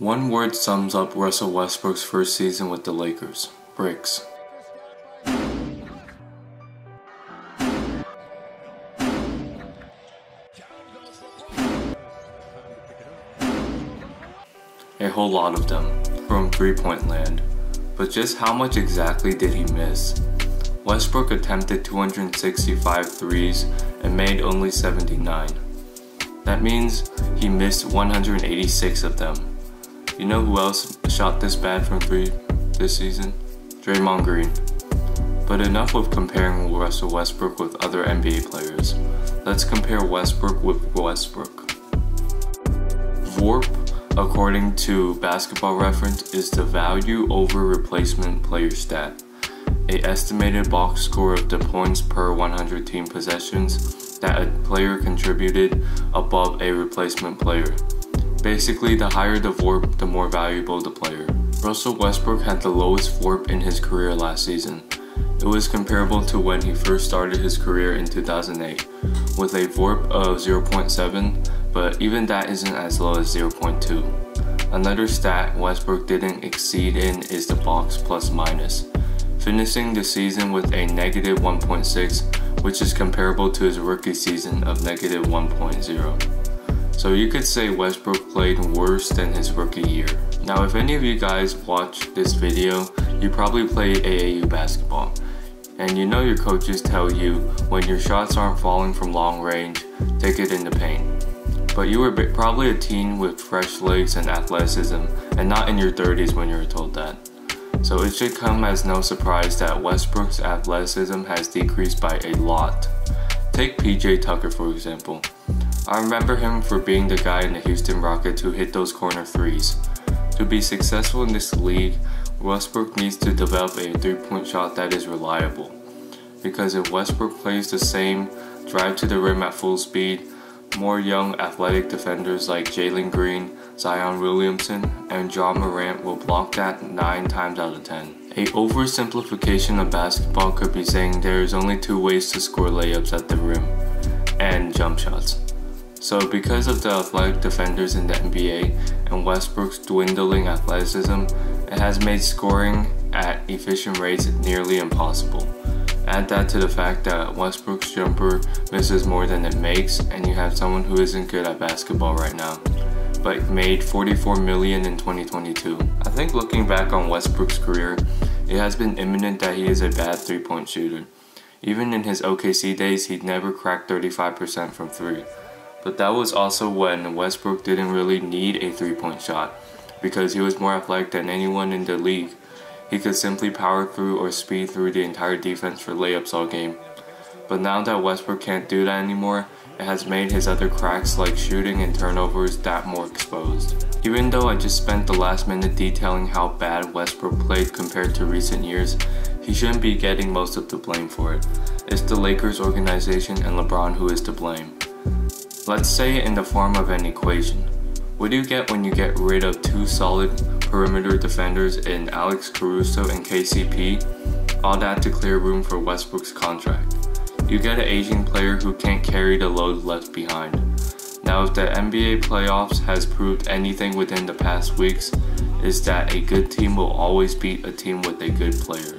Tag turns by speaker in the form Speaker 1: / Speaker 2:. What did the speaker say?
Speaker 1: One word sums up Russell Westbrook's first season with the Lakers: bricks. A whole lot of them, from three-point land. But just how much exactly did he miss? Westbrook attempted 265 threes and made only 79. That means he missed 186 of them. You know who else shot this bad from three this season? Draymond Green. But enough with comparing Russell Westbrook with other NBA players. Let's compare Westbrook with Westbrook. VORP, according to Basketball Reference, is the value over replacement player stat, an estimated box score of the points per 100 team possessions that a player contributed above a replacement player. Basically, the higher the VORP, the more valuable the player. Russell Westbrook had the lowest VORP in his career last season. It was comparable to when he first started his career in 2008, with a VORP of 0.7, but even that isn't as low as 0.2. Another stat Westbrook didn't exceed in is the box plus minus, finishing the season with a negative 1.6, which is comparable to his rookie season of negative 1.0. So you could say Westbrook played worse than his rookie year. Now if any of you guys watch this video, you probably play AAU basketball. And you know your coaches tell you when your shots aren't falling from long range, take it in the paint. But you were probably a teen with fresh legs and athleticism, and not in your 30s when you were told that. So it should come as no surprise that Westbrook's athleticism has decreased by a lot. Take PJ Tucker for example. I remember him for being the guy in the Houston Rockets who hit those corner threes. To be successful in this league, Westbrook needs to develop a three-point shot that is reliable. Because if Westbrook plays the same, drive to the rim at full speed, more young athletic defenders like Jalen Green, Zion Williamson, and Ja Morant will block that 9 times out of 10. A oversimplification of basketball could be saying there is only 2 ways to score layups at the rim, and jump shots. So because of the athletic defenders in the NBA and Westbrook's dwindling athleticism, it has made scoring at efficient rates nearly impossible. Add that to the fact that Westbrook's jumper misses more than it makes, and you have someone who isn't good at basketball right now, but made $44 million in 2022. I think looking back on Westbrook's career, it has been imminent that he is a bad three-point shooter. Even in his OKC days, he'd never cracked 35% from 3. But that was also when Westbrook didn't really need a three-point shot, because he was more athletic than anyone in the league. He could simply power through or speed through the entire defense for layups all game. But now that Westbrook can't do that anymore, it has made his other cracks like shooting and turnovers that more exposed. Even though I just spent the last minute detailing how bad Westbrook played compared to recent years, he shouldn't be getting most of the blame for it. It's the Lakers organization and LeBron who is to blame. Let's say it in the form of an equation. What do you get when you get rid of 2 solid perimeter defenders in Alex Caruso and KCP? All that to clear room for Westbrook's contract. You get an aging player who can't carry the load left behind. Now if the NBA playoffs has proved anything within the past weeks, is that a good team will always beat a team with a good player.